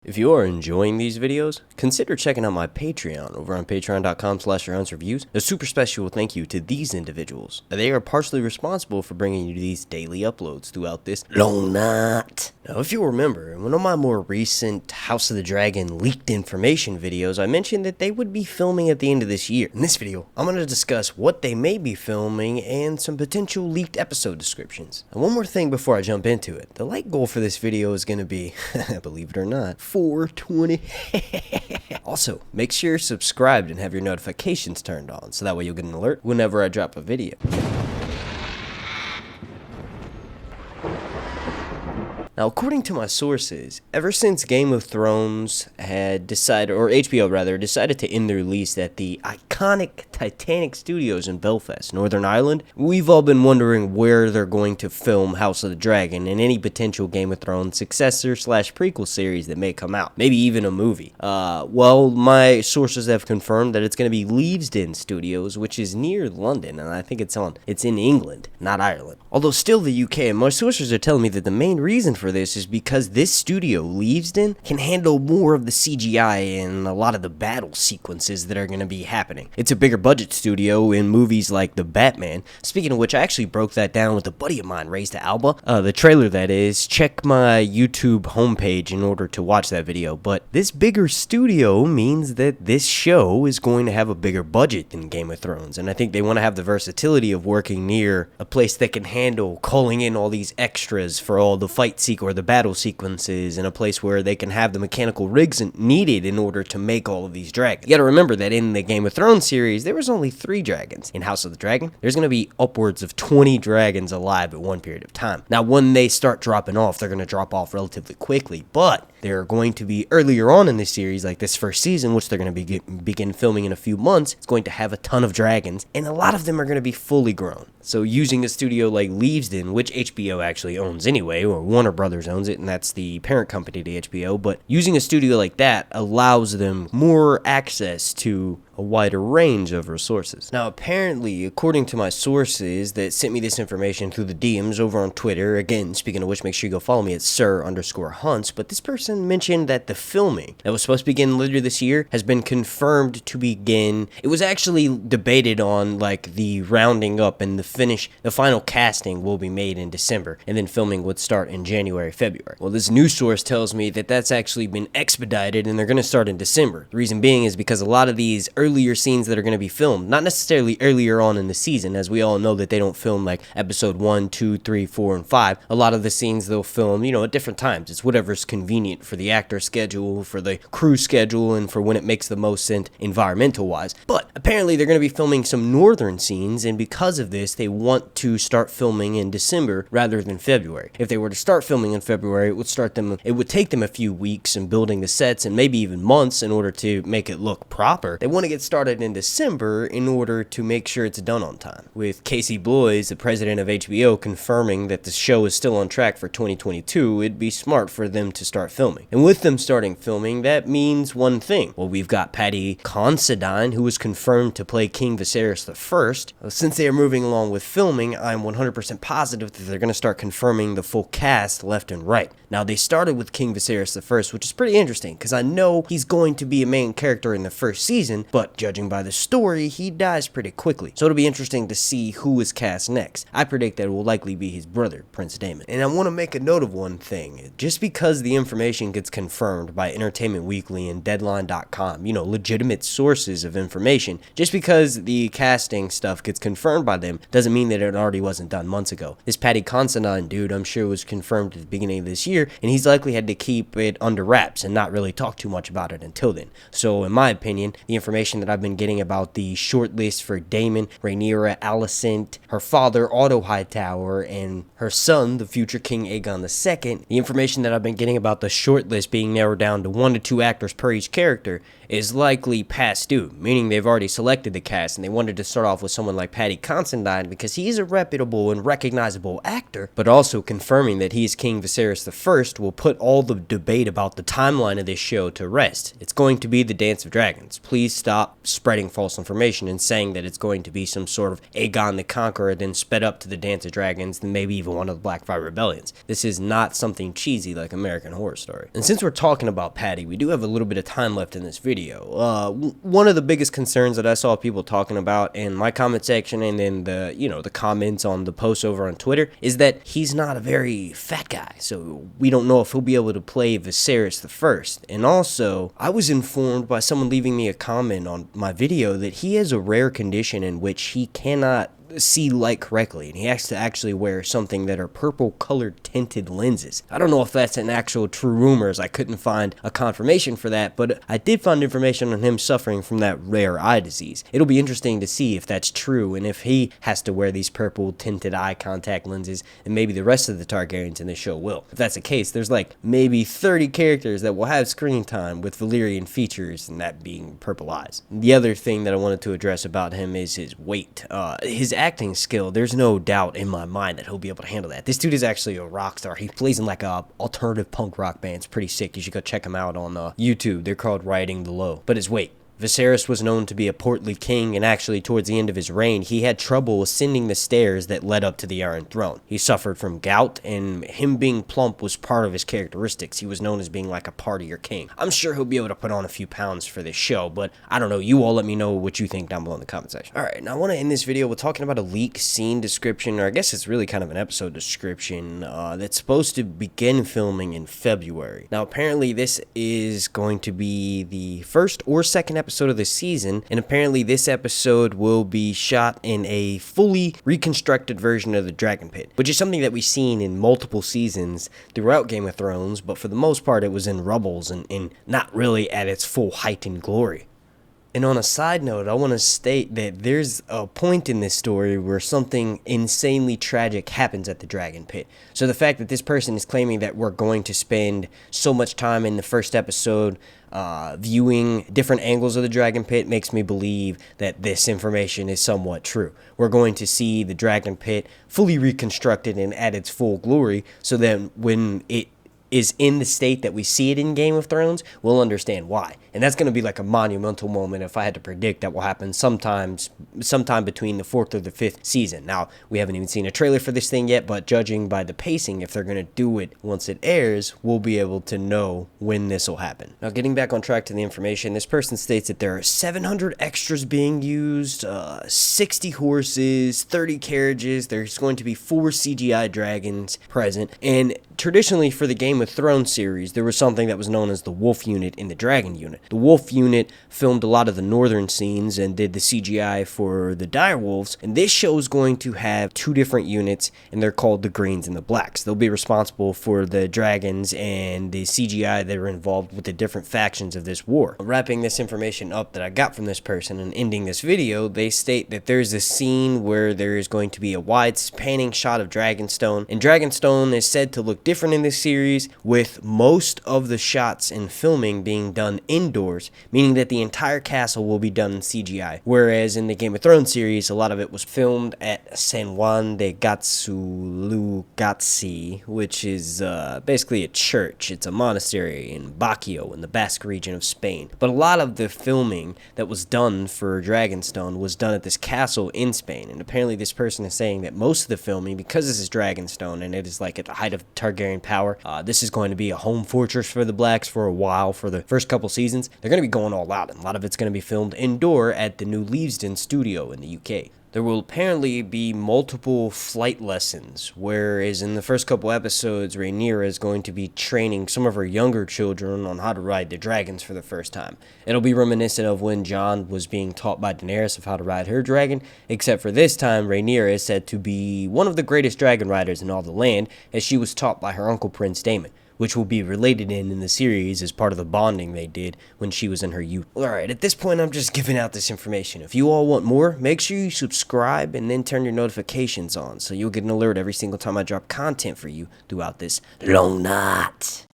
If you are enjoying these videos, consider checking out my Patreon over on patreon.com/reviews. A super special thank you to these individuals. They are partially responsible for bringing you these daily uploads throughout this long night. Now, if you'll remember, in one of my more recent House of the Dragon leaked information videos, I mentioned that they would be filming at the end of this year. In this video, I'm going to discuss what they may be filming and some potential leaked episode descriptions. And one more thing before I jump into it. The like goal for this video is going to be, believe it or not, 420. Also, make sure you're subscribed and have your notifications turned on, so that way you'll get an alert whenever I drop a video. Now, according to my sources, ever since Game of Thrones had decided, or HBO rather, decided to end the release at the iconic Titanic Studios in Belfast, Northern Ireland, we've all been wondering where they're going to film House of the Dragon and any potential Game of Thrones successor/prequel series that may come out. Maybe even a movie. Well, my sources have confirmed that it's going to be Leavesden Studios, which is near London, and I think it's in England, not Ireland. Although still the UK, and my sources are telling me that the main reason for this is because this studio, Leavesden, can handle more of the CGI and a lot of the battle sequences that are going to be happening. It's a bigger budget studio in movies like The Batman. Speaking of which, I actually broke that down with a buddy of mine, Raised to Alba. The trailer, that is. Check my YouTube homepage in order to watch that video. But this bigger studio means that this show is going to have a bigger budget than Game of Thrones. And I think they want to have the versatility of working near a place that can handle calling in all these extras for all the fight sequences or the battle sequences, in a place where they can have the mechanical rigs needed in order to make all of these dragons. You gotta remember that in the Game of Thrones series, there was only 3 dragons. In House of the Dragon, there's gonna be upwards of 20 dragons alive at one period of time. Now, when they start dropping off, they're gonna drop off relatively quickly, but they're going to be earlier on in the series, like this first season, which they're going to begin filming in a few months. It's going to have a ton of dragons, and a lot of them are going to be fully grown. So using a studio like Leavesden, which HBO actually owns anyway, or Warner Brothers owns it, and that's the parent company to HBO, but using a studio like that allows them more access to a wider range of resources. Now, apparently, according to my sources that sent me this information through the DMs over on Twitter, again, speaking of which, make sure you go follow me at Sir_Hunts, but this person mentioned that the filming that was supposed to begin later this year has been confirmed to begin. It was actually debated on, like, the rounding up and the final casting will be made in December, and then filming would start in January, February. Well, this news source tells me that that's actually been expedited and they're going to start in December. The reason being is because a lot of these earlier scenes that are going to be filmed, not necessarily earlier on in the season, as we all know that they don't film like episode 1, 2, 3, 4, and 5. A lot of the scenes they'll film, at different times. It's whatever's convenient for the actor schedule, for the crew schedule, and for when it makes the most sense environmental-wise. But apparently they're going to be filming some northern scenes, and because of this, they want to start filming in December rather than February. If they were to start filming in February, it would take them a few weeks in building the sets and maybe even months in order to make it look proper. They want to get started in December in order to make sure it's done on time. With Casey Bloys, the president of HBO, confirming that the show is still on track for 2022, it'd be smart for them to start filming. And with them starting filming, that means one thing. Well, we've got Paddy Considine, who was confirmed to play King Viserys I. Since they are moving along with filming, I'm 100% positive that they're going to start confirming the full cast left and right. Now, they started with King Viserys I, which is pretty interesting, because I know he's going to be a main character in the first season, but judging by the story, he dies pretty quickly. So it'll be interesting to see who is cast next. I predict that it will likely be his brother, Prince Daemon. And I want to make a note of one thing. Just because the information gets confirmed by Entertainment Weekly and Deadline.com, legitimate sources of information, just because the casting stuff gets confirmed by them doesn't mean that it already wasn't done months ago. This Paddy Considine dude, I'm sure, was confirmed at the beginning of this year, and he's likely had to keep it under wraps and not really talk too much about it until then. So in my opinion, the information that I've been getting about the shortlist for Daemon, Rhaenyra, Alicent, her father, Otto Hightower, and her son, the future King Aegon II, the information that I've been getting about the shortlist being narrowed down to 1 to 2 actors per each character is likely past due, meaning they've already selected the cast and they wanted to start off with someone like Paddy Considine because he's a reputable and recognizable actor, but also confirming that he's King Viserys I will put all the debate about the timeline of this show to rest. It's going to be the Dance of Dragons. Please stop stop spreading false information and saying that it's going to be some sort of Aegon the Conqueror then sped up to the Dance of Dragons, then maybe even one of the Blackfire Rebellions. This is not something cheesy like American Horror Story. And since we're talking about Patty, we do have a little bit of time left in this video. One of the biggest concerns that I saw people talking about in my comment section and then the comments on the posts over on Twitter is that he's not a very fat guy, so we don't know if he'll be able to play Viserys the First. And also, I was informed by someone leaving me a comment on my video that he has a rare condition in which he cannot see light correctly, and he has to actually wear something that are purple colored tinted lenses. I don't know if that's an actual true rumor, as I couldn't find a confirmation for that, but I did find information on him suffering from that rare eye disease. It'll be interesting to see if that's true and if he has to wear these purple tinted eye contact lenses, and maybe the rest of the Targaryens in the show will. If that's the case, there's like maybe 30 characters that will have screen time with Valyrian features, and that being purple eyes. The other thing that I wanted to address about him is his weight. His acting skill, there's no doubt in my mind that he'll be able to handle that. This dude is actually a rock star. He plays in like a alternative punk rock band. It's pretty sick. You should go check him out on YouTube. They're called Riding the Low. But his weight. Viserys was known to be a portly king, and actually towards the end of his reign, he had trouble ascending the stairs that led up to the Iron Throne. He suffered from gout, and him being plump was part of his characteristics. He was known as being like a partier king. I'm sure he'll be able to put on a few pounds for this show, but I don't know. You all let me know what you think down below in the comment section. Alright, now I want to end this video with talking about a leak scene description, or I guess it's really kind of an episode description, that's supposed to begin filming in February. Now apparently this is going to be the first or second episode of the season, and apparently this episode will be shot in a fully reconstructed version of the Dragonpit, which is something that we've seen in multiple seasons throughout Game of Thrones, but for the most part it was in rubbles and not really at its full height and glory. And on a side note, I want to state that there's a point in this story where something insanely tragic happens at the Dragon Pit. So the fact that this person is claiming that we're going to spend so much time in the first episode viewing different angles of the Dragon Pit makes me believe that this information is somewhat true. We're going to see the Dragon Pit fully reconstructed and at its full glory, so that when it is in the state that we see it in Game of Thrones, we'll understand why. And that's going to be like a monumental moment if I had to predict that will happen sometime between the 4th or the 5th season. Now, we haven't even seen a trailer for this thing yet, but judging by the pacing, if they're going to do it once it airs, we'll be able to know when this will happen. Now, getting back on track to the information, this person states that there are 700 extras being used, 60 horses, 30 carriages, there's going to be 4 CGI dragons present, and traditionally for the Game of Thrones series, there was something that was known as the Wolf Unit and the Dragon Unit. The Wolf Unit filmed a lot of the northern scenes and did the CGI for the direwolves, and this show is going to have 2 different units, and they're called the Greens and the Blacks. They'll be responsible for the dragons and the CGI that are involved with the different factions of this war. Wrapping this information up that I got from this person and ending this video, they state that there's a scene where there is going to be a wide spanning shot of Dragonstone, and Dragonstone is said to look different in this series, with most of the shots and filming being done indoors, meaning that the entire castle will be done in CGI, whereas in the Game of Thrones series, a lot of it was filmed at San Juan de Gatsu-Lugazzi, which is basically a church. It's a monastery in Baquio in the Basque region of Spain. But a lot of the filming that was done for Dragonstone was done at this castle in Spain, and apparently this person is saying that most of the filming, because this is Dragonstone and it is like at the height of Targaryen power, this is going to be a home fortress for the Blacks for a while. For the first couple seasons, they're going to be going all out, and a lot of it's going to be filmed indoor at the new Leavesden studio in the UK. There will apparently be multiple flight lessons, whereas in the first couple episodes, Rhaenyra is going to be training some of her younger children on how to ride the dragons for the first time. It'll be reminiscent of when Jon was being taught by Daenerys of how to ride her dragon, except for this time, Rhaenyra is said to be one of the greatest dragon riders in all the land, as she was taught by her uncle Prince Daemon, which will be related in the series as part of the bonding they did when she was in her youth. Alright, at this point I'm just giving out this information. If you all want more, make sure you subscribe and then turn your notifications on so you'll get an alert every single time I drop content for you throughout this long night.